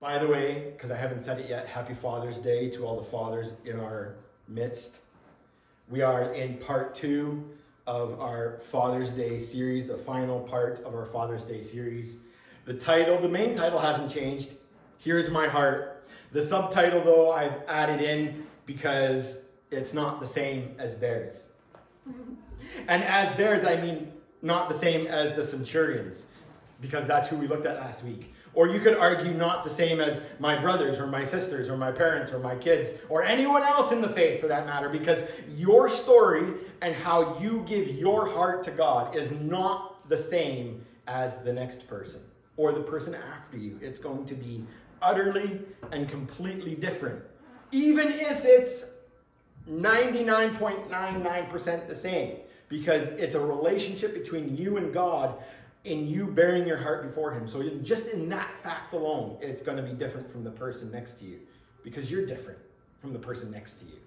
By the way, because I haven't said it yet, happy Father's Day to all the fathers in our midst. We are in part 2 of our Father's Day series, the final part of our Father's Day series. The main title hasn't changed. Here's my heart. The subtitle, though, I've added in because it's not the same as theirs. And as theirs, I mean not the same as the centurions, because that's who we looked at last week. Or you could argue not the same as my brothers or my sisters or my parents or my kids or anyone else in the faith for that matter, because your story and how you give your heart to God is not the same as the next person or the person after you. It's going to be utterly and completely different, even if it's 99.99% the same, because it's a relationship between you and God in you bearing your heart before him. So just in that fact alone, it's going to be different from the person next to you, because you're different from the person next to you.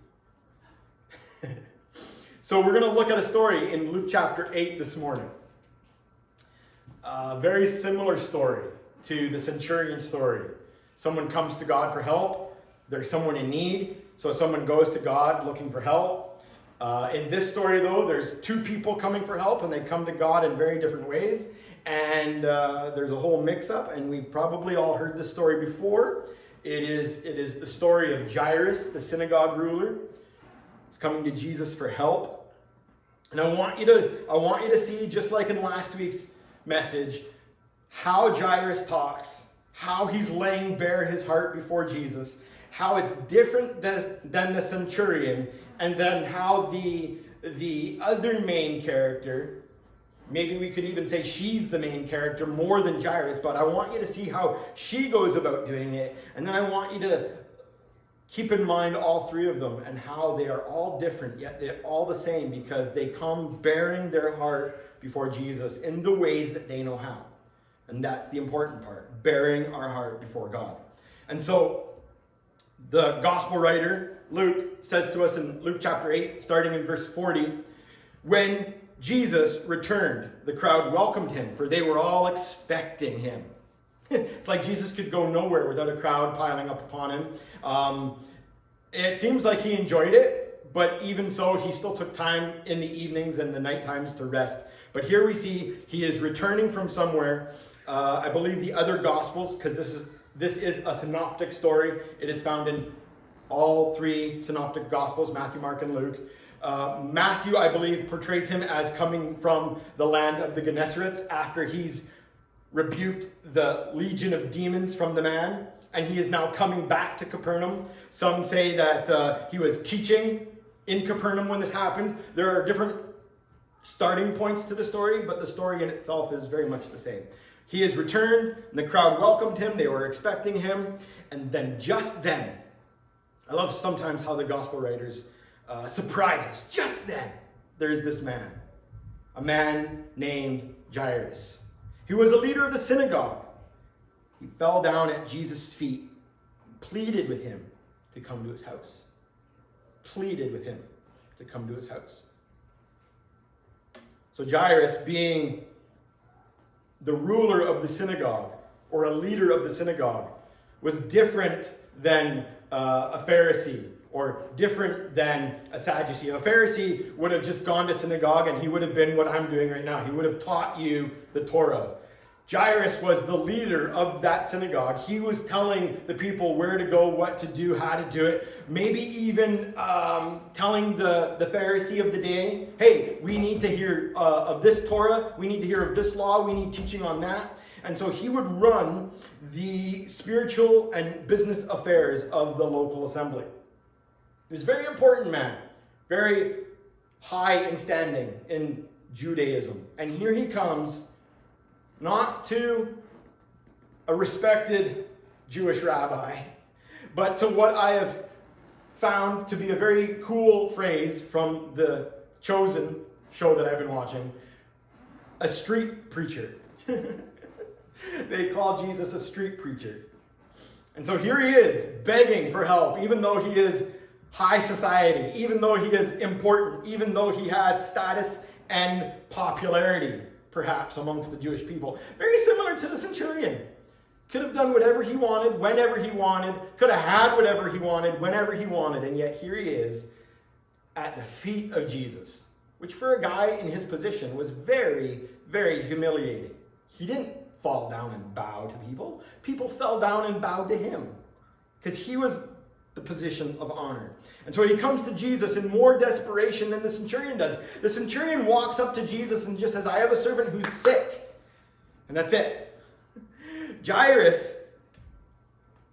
So we're going to look at a story in Luke chapter 8 this morning. A very similar story to the centurion story. Someone comes to God for help. There's someone in need. So someone goes to God looking for help. In this story, though, there's two people coming for help, and they come to God in very different ways. And there's a whole mix-up, and we've probably all heard this story before. It is the story of Jairus, the synagogue ruler. He's coming to Jesus for help. And I want you to see, just like in last week's message, how Jairus talks, how he's laying bare his heart before Jesus, how it's different than the centurion, and then how the other main character, maybe we could even say she's the main character more than Jairus, but I want you to see how she goes about doing it. And then I want you to keep in mind all three of them and how they are all different, yet they're all the same, because they come bearing their heart before Jesus in the ways that they know how. And that's the important part, bearing our heart before God. And so the gospel writer, Luke, says to us in Luke chapter 8, starting in verse 40, when Jesus returned, the crowd welcomed him, for they were all expecting him. It's like Jesus could go nowhere without a crowd piling up upon him. It seems like he enjoyed it, but even so, he still took time in the evenings and the night times to rest. But here we see he is returning from somewhere. I believe the other Gospels, because this is a synoptic story. It is found in all three synoptic Gospels, Matthew, Mark, and Luke. Matthew, I believe, portrays him as coming from the land of the Gennesarets after he's rebuked the legion of demons from the man, and he is now coming back to Capernaum. Some say that he was teaching in Capernaum when this happened. There are different starting points to the story, but the story in itself is very much the same. He has returned, and the crowd welcomed him. They were expecting him. And then just then, I love sometimes how the gospel writers surprise us. Just then, there's this man, a man named Jairus. He was a leader of the synagogue. He fell down at Jesus' feet, pleaded with him to come to his house. Pleaded with him to come to his house. So Jairus, being the ruler of the synagogue, or a leader of the synagogue, was different than a Pharisee, or different than a Sadducee. A Pharisee would have just gone to synagogue, and he would have been what I'm doing right now. He would have taught you the Torah. Jairus was the leader of that synagogue. He was telling the people where to go, what to do, how to do it. Maybe even telling the Pharisee of the day, hey, we need to hear of this Torah. We need to hear of this law. We need teaching on that. And so he would run the spiritual and business affairs of the local assembly. He was a very important man, very high in standing in Judaism. And here he comes, not to a respected Jewish rabbi, but to what I have found to be a very cool phrase from the Chosen show that I've been watching, a street preacher. They call Jesus a street preacher. And so here he is, begging for help, even though he is high society, even though he is important, even though he has status and popularity, perhaps, amongst the Jewish people. Very similar to the centurion. Could have done whatever he wanted, whenever he wanted, could have had whatever he wanted, whenever he wanted, and yet here he is at the feet of Jesus, which for a guy in his position was very, very humiliating. He didn't fall down and bow to people. People fell down and bowed to him because he was the position of honor. And so he comes to Jesus in more desperation than the centurion does. The centurion walks up to Jesus and just says, I have a servant who's sick. And that's it. Jairus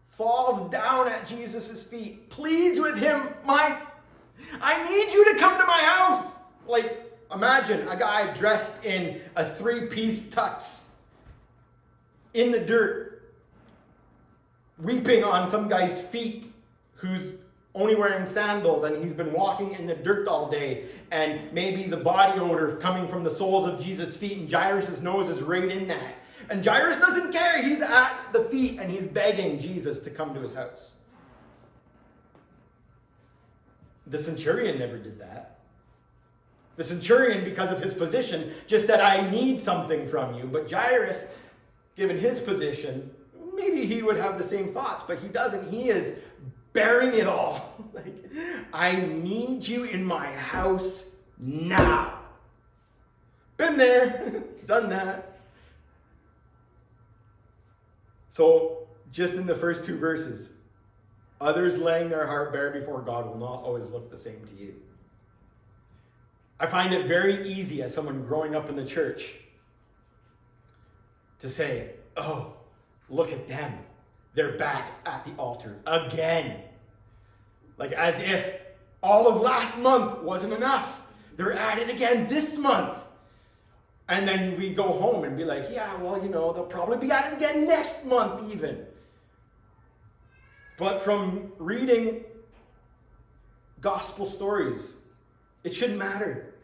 falls down at Jesus' feet, pleads with him, I need you to come to my house. Like, imagine a guy dressed in a 3-piece tux in the dirt, weeping on some guy's feet who's only wearing sandals and he's been walking in the dirt all day, and maybe the body odor coming from the soles of Jesus' feet, and Jairus' nose is right in that. And Jairus doesn't care. He's at the feet and he's begging Jesus to come to his house. The centurion never did that. The centurion, because of his position, just said, I need something from you. But Jairus, given his position, maybe he would have the same thoughts, but he doesn't. He is bearing it all. Like, I need you in my house now. Been there, done that. So, just in the first 2 verses, others laying their heart bare before God will not always look the same to you. I find it very easy as someone growing up in the church to say, oh, look at them. They're back at the altar again. Like as if all of last month wasn't enough. They're at it again this month. And then we go home and be like, yeah, well, they'll probably be at it again next month even. But from reading gospel stories, it shouldn't matter.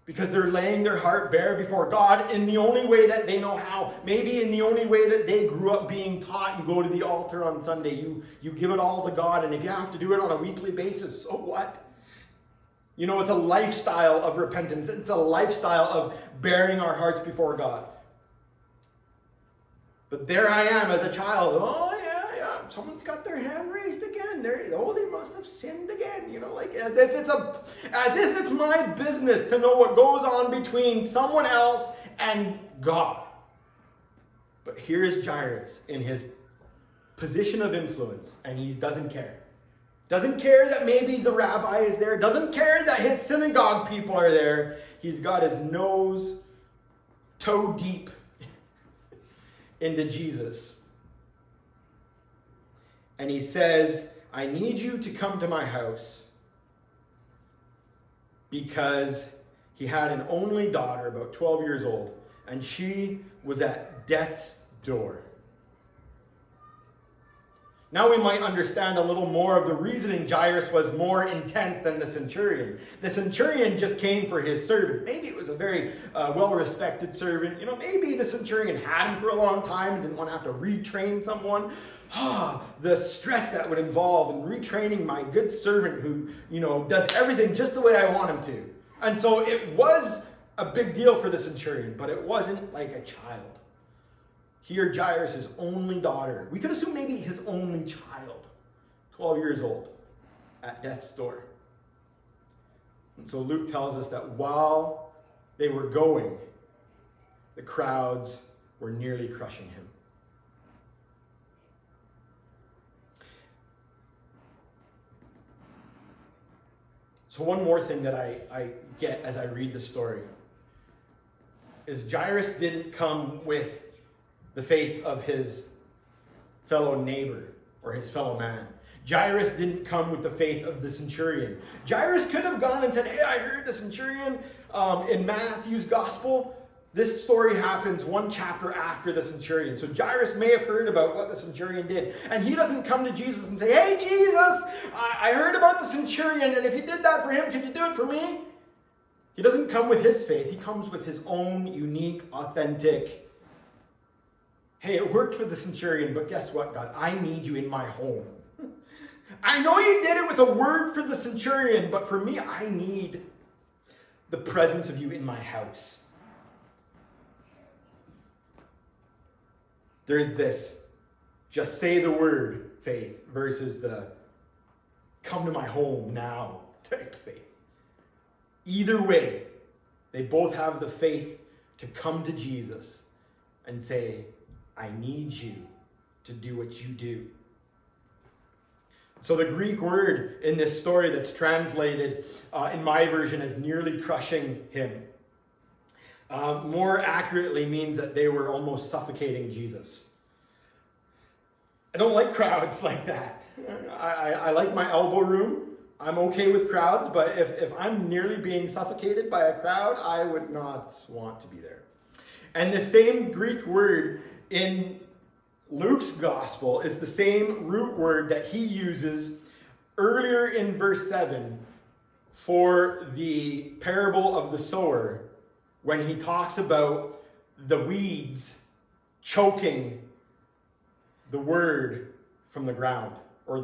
Because they're laying their heart bare before God in the only way that they know how. Maybe in the only way that they grew up being taught. You go to the altar on Sunday, you give it all to God, and if you have to do it on a weekly basis, so what? It's a lifestyle of repentance. It's a lifestyle of bearing our hearts before God. But there I am as a child. Oh, yeah. Someone's got their hand raised again. They must have sinned again. Like as if it's my business to know what goes on between someone else and God. But here's Jairus in his position of influence, and he doesn't care. Doesn't care that maybe the rabbi is there. Doesn't care that his synagogue people are there. He's got his nose toe deep into Jesus. And he says, I need you to come to my house, because he had an only daughter, about 12 years old, and she was at death's door. Now we might understand a little more of the reasoning Jairus was more intense than the centurion. The centurion just came for his servant. Maybe it was a very well-respected servant. Maybe the centurion had him for a long time and didn't want to have to retrain someone. The stress that would involve in retraining my good servant who, does everything just the way I want him to. And so it was a big deal for the centurion, but it wasn't like a child. Here, Jairus' only daughter. We could assume maybe his only child, 12 years old, at death's door. And so Luke tells us that while they were going, the crowds were nearly crushing him. So one more thing that I get as I read the story is Jairus didn't come with the faith of his fellow neighbor or his fellow man. Jairus didn't come with the faith of the centurion. Jairus could have gone and said, hey, I heard the centurion in Matthew's gospel. This story happens 1 chapter after the centurion. So Jairus may have heard about what the centurion did. And he doesn't come to Jesus and say, hey, Jesus, I heard about the centurion, and if you did that for him, could you do it for me? He doesn't come with his faith. He comes with his own unique, authentic, hey, it worked for the centurion, but guess what, God? I need you in my home. I know you did it with a word for the centurion, but for me, I need the presence of you in my house. There's this just say the word faith versus the come to my home now type faith. Either way, they both have the faith to come to Jesus and say, I need you to do what you do. So the Greek word in this story that's translated in my version as nearly crushing him more accurately means that they were almost suffocating Jesus. I don't like crowds like that. I like my elbow room. I'm okay with crowds, but if I'm nearly being suffocated by a crowd, I would not want to be there. And the same Greek word in Luke's gospel is the same root word that he uses earlier in verse 7 for the parable of the sower when he talks about the weeds choking the word from the ground, or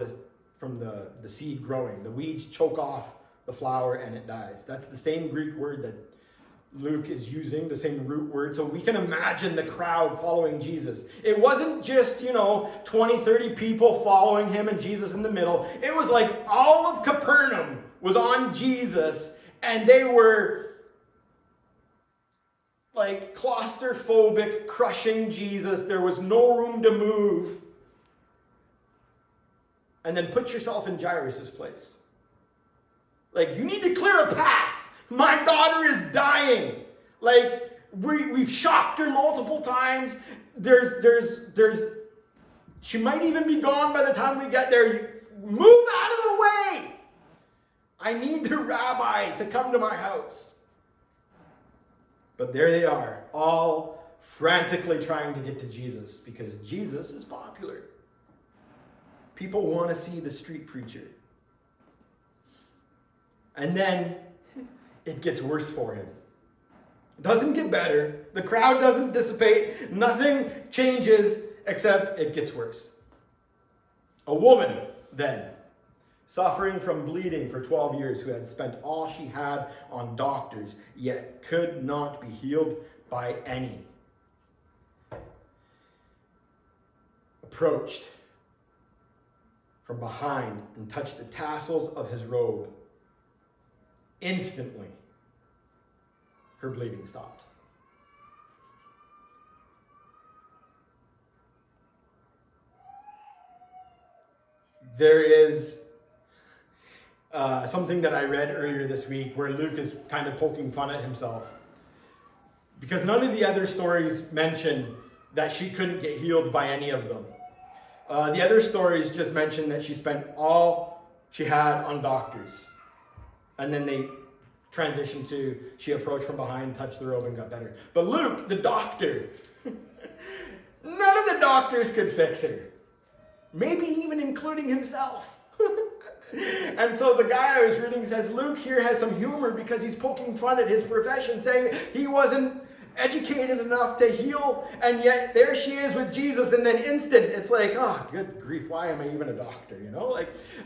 from the seed growing. The weeds choke off the flower and it dies. That's the same Greek word that Luke is using, the same root word. So we can imagine the crowd following Jesus. It wasn't just, 20, 30 people following him and Jesus in the middle. It was like all of Capernaum was on Jesus, and they were like claustrophobic, crushing Jesus. There was no room to move. And then put yourself in Jairus' place. Like, you need to clear a path. My daughter is dying. Like, we've shocked her multiple times. She might even be gone by the time we get there. Move out of the way. I need the rabbi to come to my house. But there they are, all frantically trying to get to Jesus because Jesus is popular. People want to see the street preacher. And then it gets worse for him. It doesn't get better. The crowd doesn't dissipate. Nothing changes except it gets worse. A woman, then, suffering from bleeding for 12 years, who had spent all she had on doctors, yet could not be healed by any, approached from behind and touched the tassels of his robe. Instantly, her bleeding stopped. There is something that I read earlier this week where Luke is kind of poking fun at himself. Because none of the other stories mention that she couldn't get healed by any of them. The other stories just mention that she spent all she had on doctors. And then they transitioned to she approached from behind, touched the robe, and got better. But Luke, the doctor, none of the doctors could fix her. Maybe even including himself. And so the guy I was reading says Luke here has some humor because he's poking fun at his profession, saying he wasn't educated enough to heal, and yet there she is with Jesus, and then instant, it's like, oh, good grief, why am I even a doctor,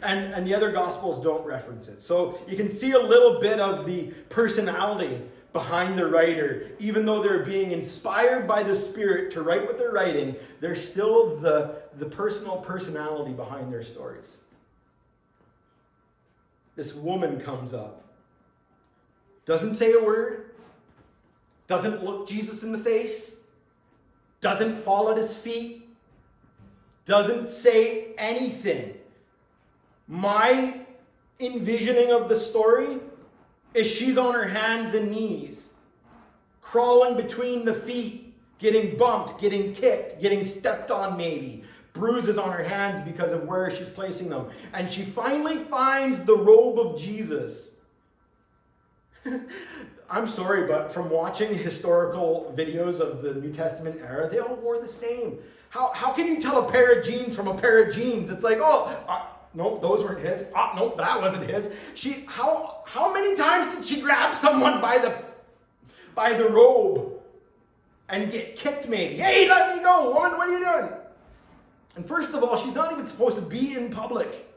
and the other gospels don't reference it. So you can see a little bit of the personality behind the writer. Even though they're being inspired by the Spirit to write what they're writing, there's still the personal personality behind their stories. This woman comes up, doesn't say a word, doesn't look Jesus in the face, doesn't fall at his feet, doesn't say anything. My envisioning of the story is she's on her hands and knees, crawling between the feet, getting bumped, getting kicked, getting stepped on maybe, bruises on her hands because of where she's placing them. And she finally finds the robe of Jesus. I'm sorry, but from watching historical videos of the New Testament era, they all wore the same. How can you tell a pair of jeans from a pair of jeans? It's like, no, those weren't his. No, that wasn't his. How many times did she grab someone by the robe and get kicked maybe? Hey, let me go, woman, what are you doing? And first of all, she's not even supposed to be in public.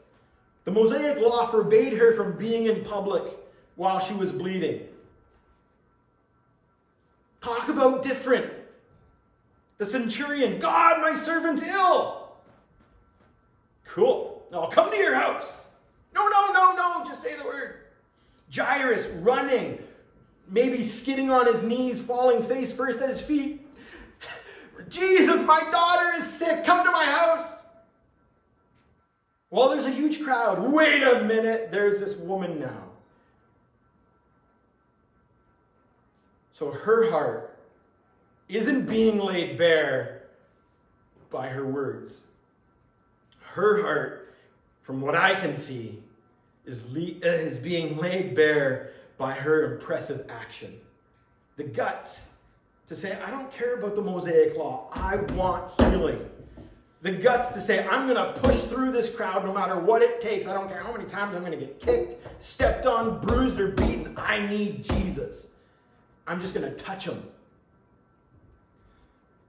The Mosaic law forbade her from being in public while she was bleeding. Talk about different. The centurion, God, my servant's ill. Cool. I'll come to your house. No, just say the word. Jairus running, maybe skidding on his knees, falling face first at his feet. Jesus, my daughter is sick. Come to my house. Well, there's a huge crowd. Wait a minute. There's this woman now. So her heart isn't being laid bare by her words. Her heart, from what I can see, is being laid bare by her impressive action. The guts to say, I don't care about the Mosaic law. I want healing. The guts to say, I'm going to push through this crowd no matter what it takes. I don't care how many times I'm going to get kicked, stepped on, bruised, or beaten. I need Jesus. I'm just going to touch him.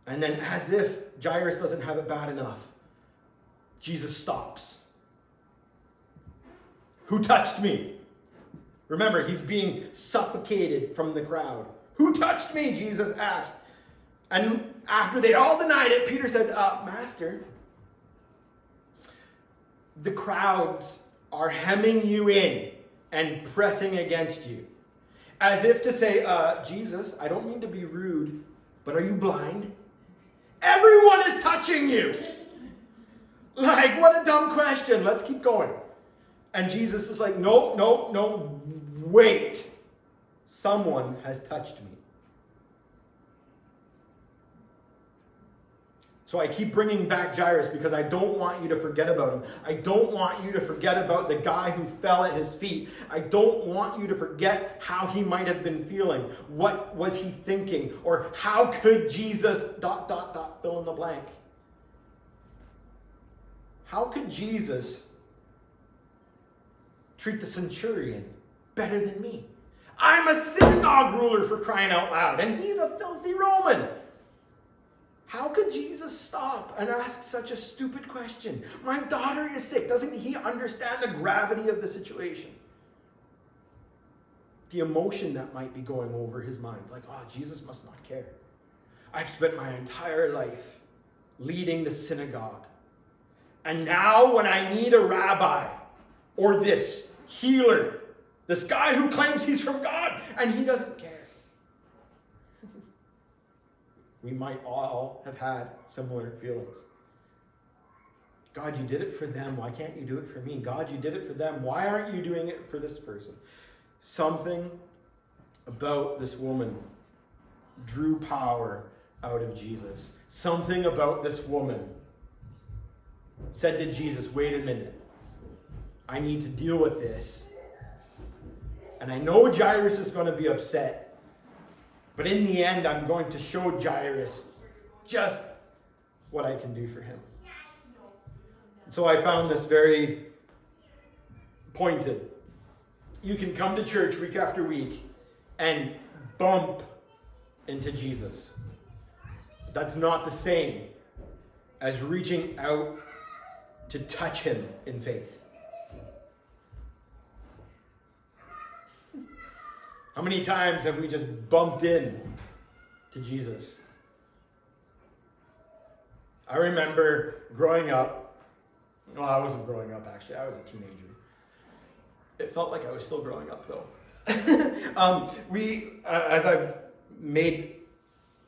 And then as if Jairus doesn't have it bad enough, Jesus stops. Who touched me? Remember, he's being suffocated from the crowd. Who touched me? Jesus asked. And after they all denied it, Peter said, Master, the crowds are hemming you in and pressing against you. As if to say, Jesus, I don't mean to be rude, but are you blind? Everyone is touching you. Like, what a dumb question. Let's keep going. And Jesus is like, no, wait. Someone has touched me. So I keep bringing back Jairus because I don't want you to forget about him. I don't want you to forget about the guy who fell at his feet. I don't want you to forget how he might have been feeling. What was he thinking? Or how could Jesus ... fill in the blank. How could Jesus treat the centurion better than me? I'm a synagogue ruler, for crying out loud, and he's a filthy Roman. How could Jesus stop and ask such a stupid question? My daughter is sick. Doesn't he understand the gravity of the situation? The emotion that might be going over his mind. Like, oh, Jesus must not care. I've spent my entire life leading the synagogue. And now when I need a rabbi or this healer, this guy who claims he's from God, and he doesn't care. We might all have had similar feelings. God, you did it for them. Why can't you do it for me? God, you did it for them. Why aren't you doing it for this person? Something about this woman drew power out of Jesus. Something about this woman said to Jesus, wait a minute. I need to deal with this. And I know Jairus is going to be upset. But in the end, I'm going to show Jairus just what I can do for him. And so I found this very pointed. You can come to church week after week and bump into Jesus. That's not the same as reaching out to touch him in faith. How many times have we just bumped in to Jesus? I remember growing up. Well, I wasn't growing up, actually. I was a teenager. It felt like I was still growing up, though. As I've made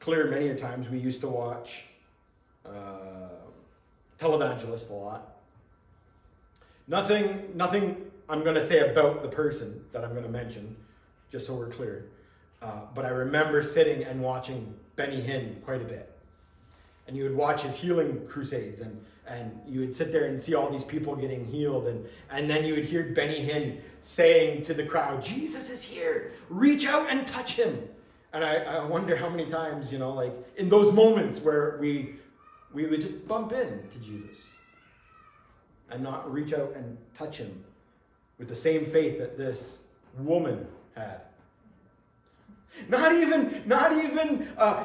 clear many a times, we used to watch televangelists a lot. Nothing I'm going to say about the person that I'm going to mention, just so we're clear. But I remember sitting and watching Benny Hinn quite a bit. And you would watch his healing crusades, and you would sit there and see all these people getting healed. And then you would hear Benny Hinn saying to the crowd, Jesus is here, reach out and touch him. And I wonder how many times, like in those moments where we would just bump into Jesus and not reach out and touch him with the same faith that this woman had. Not even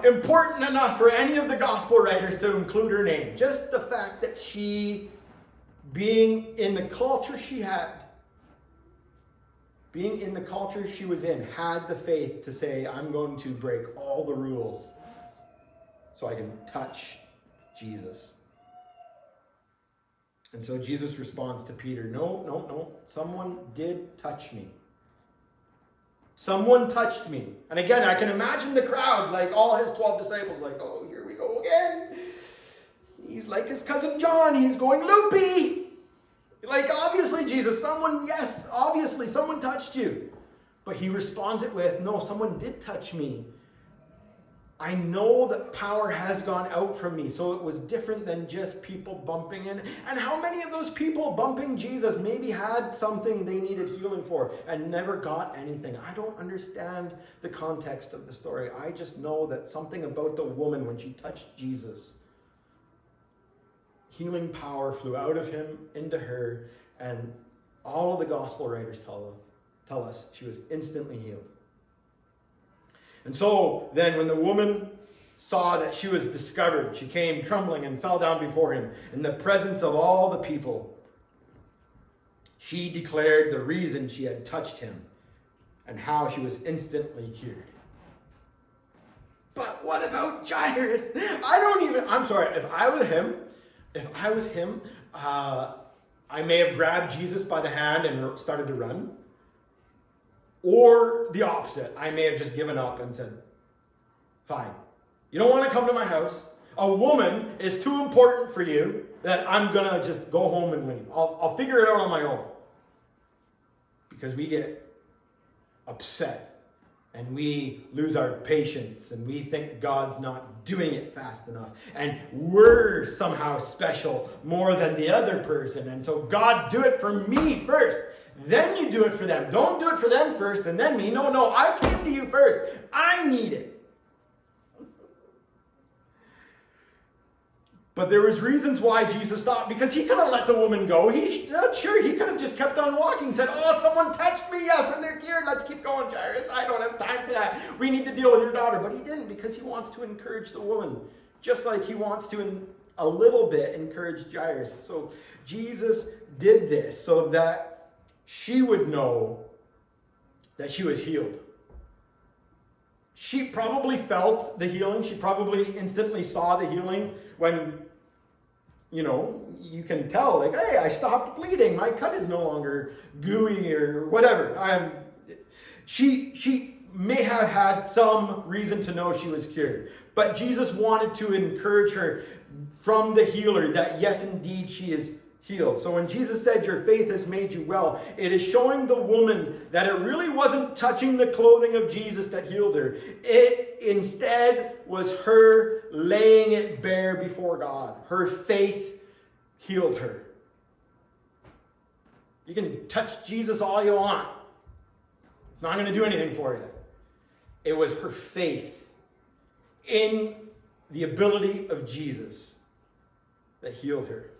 important enough for any of the gospel writers to include her name. Just the fact that she, being in the culture she had, being in the culture she was in, had the faith to say, I'm going to break all the rules so I can touch Jesus. And so Jesus responds to Peter, no, someone did touch me. Someone touched me. And again, I can imagine the crowd, like all his 12 disciples, like, oh, here we go again. He's like his cousin John. He's going loopy. Like, obviously, Jesus, obviously, someone touched you. But he responds it with, no, someone did touch me. I know that power has gone out from me. So it was different than just people bumping in. And how many of those people bumping Jesus maybe had something they needed healing for and never got anything? I don't understand the context of the story. I just know that something about the woman when she touched Jesus, healing power flew out of him into her, and all of the gospel writers tell us she was instantly healed. And so then when the woman saw that she was discovered, she came trembling and fell down before him in the presence of all the people. She declared the reason she had touched him and how she was instantly cured. But what about Jairus? I'm sorry, if I was him, I may have grabbed Jesus by the hand and started to run. Or the opposite. I may have just given up and said, fine. You don't want to come to my house. A woman is too important for you that I'm going to just go home and leave. I'll figure it out on my own. Because we get upset and we lose our patience and we think God's not doing it fast enough. And we're somehow special more than the other person. And so God, do it for me first. Then you do it for them. Don't do it for them first and then me. No, I came to you first. I need it. But there was reasons why Jesus stopped, because he could have let the woman go. He could have just kept on walking, said, oh, someone touched me, yes, and they're cured. Let's keep going, Jairus. I don't have time for that. We need to deal with your daughter. But he didn't, because he wants to encourage the woman, just like he wants to a little bit encourage Jairus. So Jesus did this so that she would know that she was healed. She probably felt the healing. She probably instantly saw the healing when, you can tell, like, hey, I stopped bleeding. My cut is no longer gooey or whatever. She may have had some reason to know she was cured. But Jesus wanted to encourage her from the healer that, yes, indeed, she is healed. So when Jesus said, your faith has made you well, it is showing the woman that it really wasn't touching the clothing of Jesus that healed her. It instead was her laying it bare before God. Her faith healed her. You can touch Jesus all you want. It's not going to do anything for you. It was her faith in the ability of Jesus that healed her.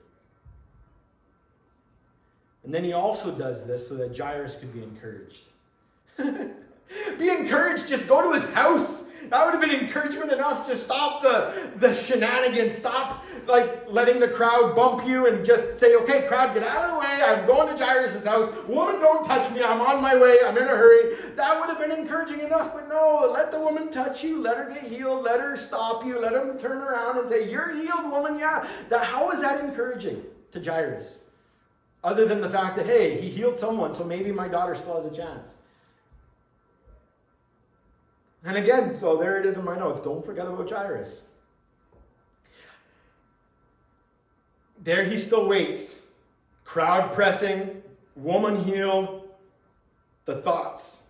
And then he also does this so that Jairus could be encouraged. Be encouraged, just go to his house. That would have been encouragement enough to stop the shenanigans. Stop letting the crowd bump you and just say, okay, crowd, get out of the way. I'm going to Jairus' house. Woman, don't touch me. I'm on my way. I'm in a hurry. That would have been encouraging enough, but no, let the woman touch you. Let her get healed. Let her stop you. Let him turn around and say, you're healed, woman. Yeah. How is that encouraging to Jairus? Other than the fact that, hey, he healed someone, so maybe my daughter still has a chance. And again, so there it is in my notes. Don't forget about Jairus. There he still waits. Crowd pressing, woman healed. The thoughts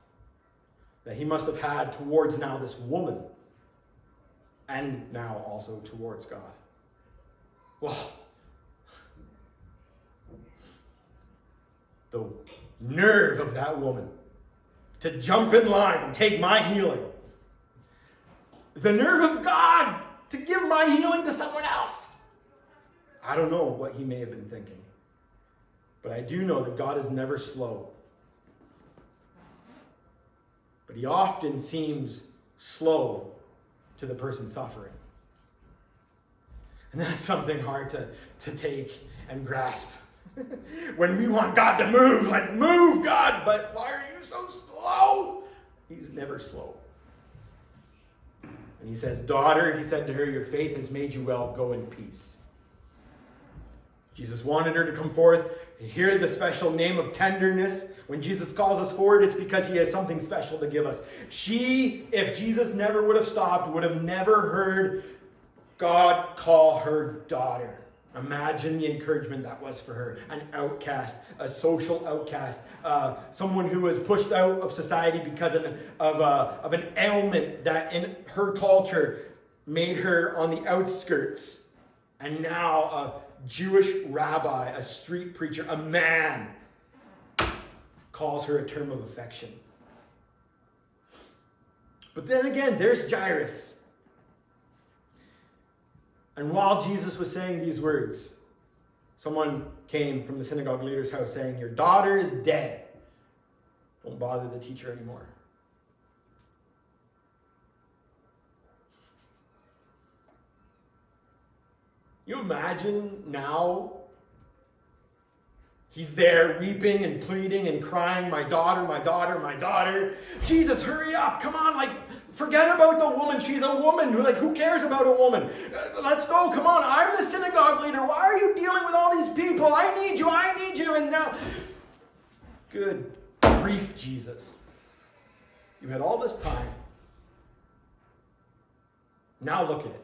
that he must have had towards now this woman. And now also towards God. Well, the nerve of that woman to jump in line and take my healing. The nerve of God to give my healing to someone else. I don't know what he may have been thinking. But I do know that God is never slow. But he often seems slow to the person suffering. And that's something hard to take and grasp. When we want God to move, move, God, but why are you so slow? He's never slow. And he says, "Daughter," he said to her, "your faith has made you well. Go in peace." Jesus wanted her to come forth. Hear the special name of tenderness. When Jesus calls us forward, it's because he has something special to give us. She, if Jesus never would have stopped, would have never heard God call her daughter. Imagine the encouragement that was for her. An outcast, a social outcast, someone who was pushed out of society because of an ailment that in her culture made her on the outskirts. And now a Jewish rabbi, a street preacher, a man, calls her a term of affection. But then again, there's Jairus. And while Jesus was saying these words, someone came from the synagogue leader's house saying, "Your daughter is dead. Don't bother the teacher anymore." You imagine now, he's there weeping and pleading and crying, "My daughter, my daughter, my daughter." Jesus, hurry up, come on, forget about the woman. She's a woman. Who cares about a woman? Let's go, come on. I'm the synagogue leader. Why are you dealing with all these people? I need you. And now, good grief, Jesus. You had all this time. Now look at it.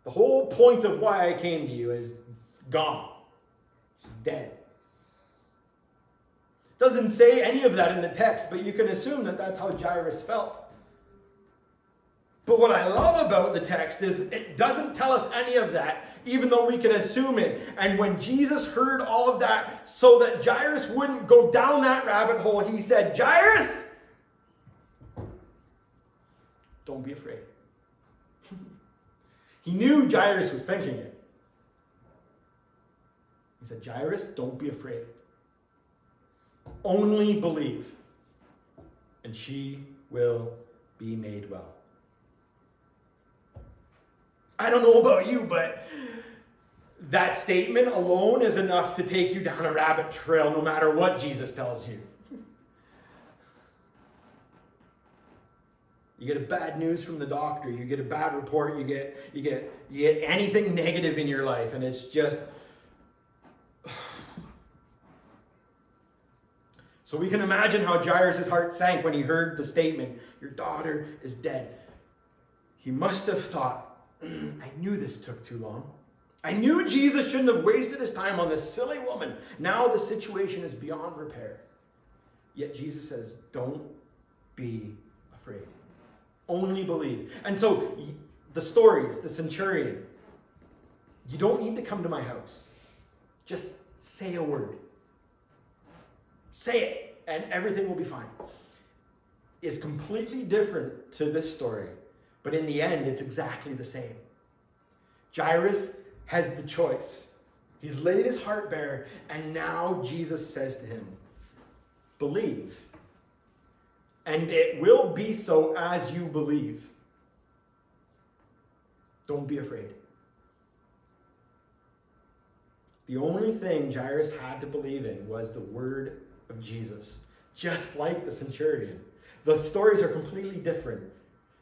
The whole point of why I came to you is gone. She's dead. Doesn't say any of that in the text, but you can assume that that's how Jairus felt. But what I love about the text is it doesn't tell us any of that, even though we can assume it. And when Jesus heard all of that, so that Jairus wouldn't go down that rabbit hole, he said, "Jairus, don't be afraid." He knew Jairus was thinking it. He said, "Jairus, don't be afraid. Only believe, and she will be made well." I don't know about you, but that statement alone is enough to take you down a rabbit trail no matter what Jesus tells you. You get a bad news from the doctor, you get a bad report, you get anything negative in your life, and it's just... So we can imagine how Jairus' heart sank when he heard the statement, "Your daughter is dead." He must have thought, "I knew this took too long. I knew Jesus shouldn't have wasted his time on this silly woman. Now the situation is beyond repair." Yet Jesus says, "Don't be afraid. Only believe." And so the stories, the centurion, you don't need to come to my house. Just say a word. Say it, and everything will be fine. Is completely different to this story, but in the end, it's exactly the same. Jairus has the choice. He's laid his heart bare, and now Jesus says to him, "Believe, and it will be so as you believe. Don't be afraid." The only thing Jairus had to believe in was the word of Jesus, just like the centurion. The stories are completely different.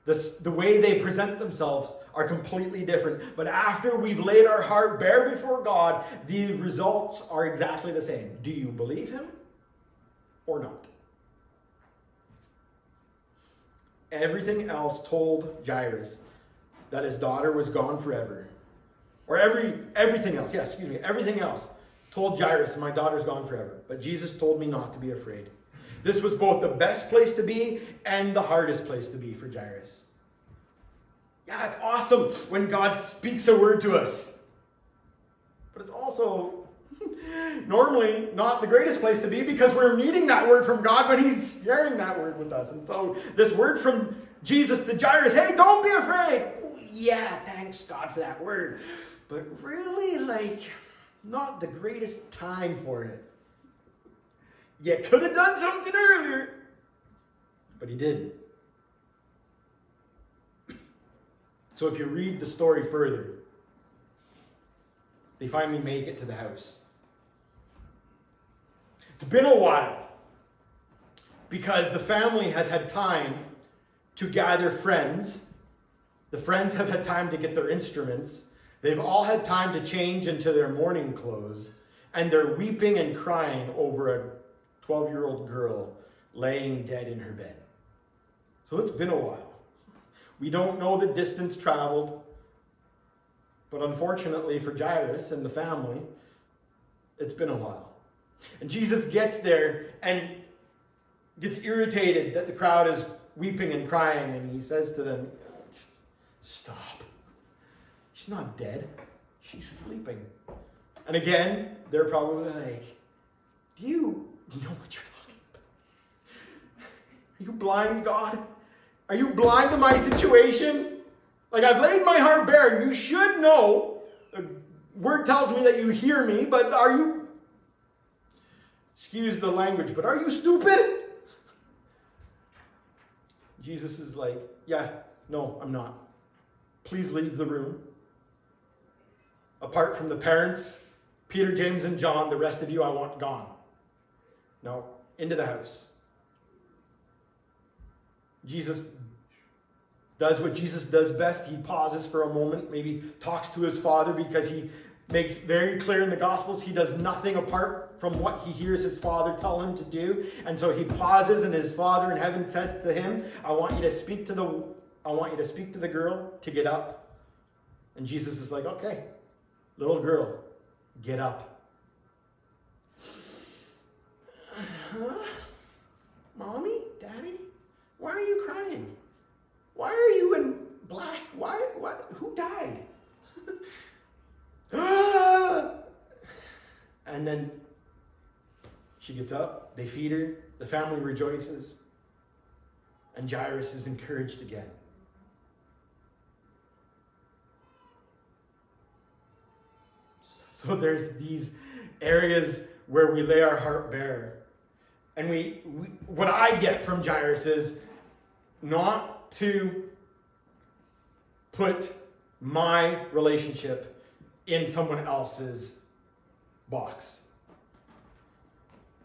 The way they present themselves are completely different. But after we've laid our heart bare before God, the results are exactly the same. Do you believe him or not? Everything else told Jairus that his daughter was gone forever. Or everything else told Jairus, "My daughter's gone forever." But Jesus told me not to be afraid. This was both the best place to be and the hardest place to be for Jairus. Yeah, it's awesome when God speaks a word to us. But it's also normally not the greatest place to be because we're needing that word from God when he's sharing that word with us. And so this word from Jesus to Jairus, "Hey, don't be afraid." Oh, yeah, thanks God for that word. But really, not the greatest time for it. You could have done something earlier, but he didn't. So if you read the story further, they finally make it to the house. It's been a while because the family has had time to gather friends. The friends have had time to get their instruments. They've all had time to change into their mourning clothes. And they're weeping and crying over a 12-year-old girl laying dead in her bed. So it's been a while. We don't know the distance traveled. But unfortunately for Jairus and the family, it's been a while. And Jesus gets there and gets irritated that the crowd is weeping and crying. And he says to them, "Stop. She's not dead. She's sleeping." And again, they're probably like, "Do you know what you're talking about? Are you blind, God? Are you blind to my situation? Like, I've laid my heart bare. You should know. The word tells me that you hear me, but are you," excuse the language, but are you stupid? Jesus is like, "Yeah, no, I'm not. Please leave the room. Apart from the parents, Peter, James, and John, the rest of you I want gone. Now, into the house." Jesus does what Jesus does best. He pauses for a moment, maybe talks to his Father, because he makes very clear in the Gospels he does nothing apart from what he hears his Father tell him to do. And so he pauses, and his Father in heaven says to him, I want you to speak to the girl to get up." And Jesus is like, "Okay, little girl, get up." "Huh? Mommy? Daddy? Why are you crying? Why are you in black? What? Who died?" And then she gets up, they feed her, the family rejoices, and Jairus is encouraged again. So there's these areas where we lay our heart bare. And we what I get from Jairus is not to put my relationship in someone else's box.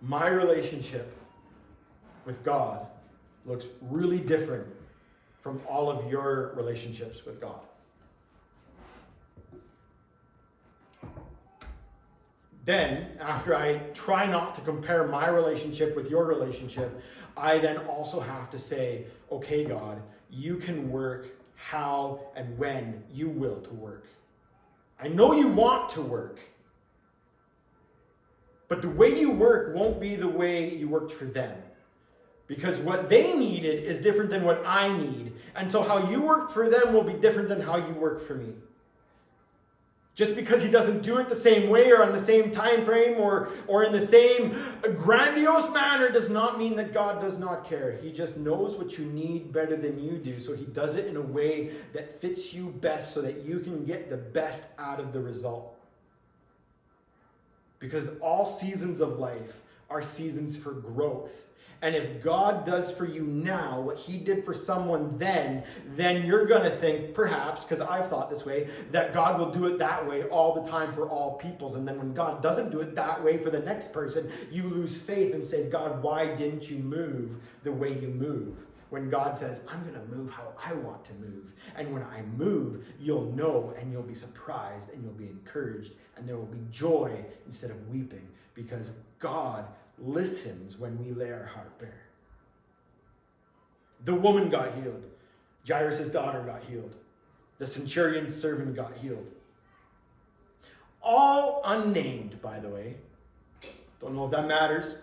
My relationship with God looks really different from all of your relationships with God. Then, after I try not to compare my relationship with your relationship, I then also have to say, okay, God, you can work how and when you will to work. I know you want to work, but the way you work won't be the way you worked for them. Because what they needed is different than what I need. And so how you work for them will be different than how you work for me. Just because he doesn't do it the same way or on the same time frame or in the same grandiose manner does not mean that God does not care. He just knows what you need better than you do. So he does it in a way that fits you best so that you can get the best out of the result. Because all seasons of life are seasons for growth. And if God does for you now what he did for someone then you're going to think, perhaps, because I've thought this way, that God will do it that way all the time for all peoples. And then when God doesn't do it that way for the next person, you lose faith and say, God, why didn't you move the way you move? When God says, I'm going to move how I want to move. And when I move, you'll know and you'll be surprised and you'll be encouraged and there will be joy instead of weeping, because God listens when we lay our heart bare. The woman got healed. Jairus' daughter got healed. The centurion's servant got healed. All unnamed, by the way. Don't know if that matters.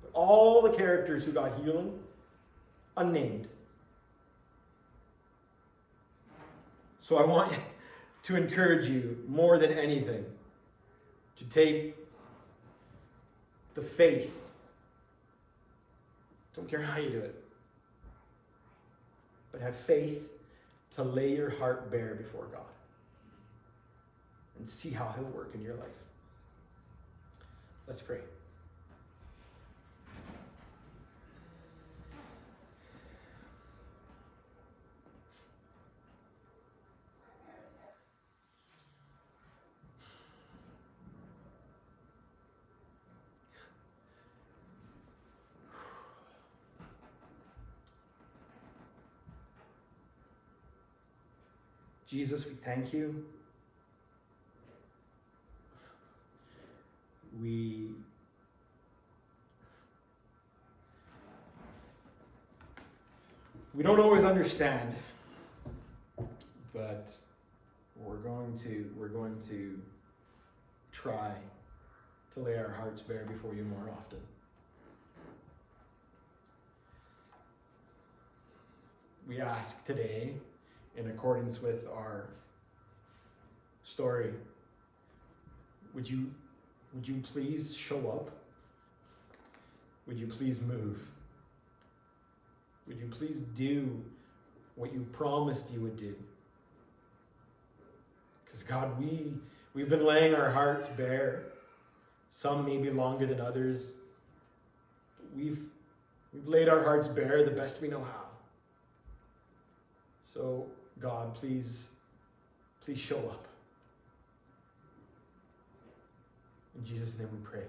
But all the characters who got healing, unnamed. So I want to encourage you more than anything to take the faith. Don't care how you do it. But have faith to lay your heart bare before God. And see how he'll work in your life. Let's pray. Jesus, we thank you. We don't always understand, but we're going to try to lay our hearts bare before you more often. We ask today, in accordance with our story, would you please show up? Would you please move? Would you please do what you promised you would do? Because God, we've been laying our hearts bare. Some maybe longer than others. We've laid our hearts bare the best we know how. So God, please show up. In Jesus' name we pray.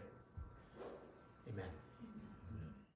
Amen.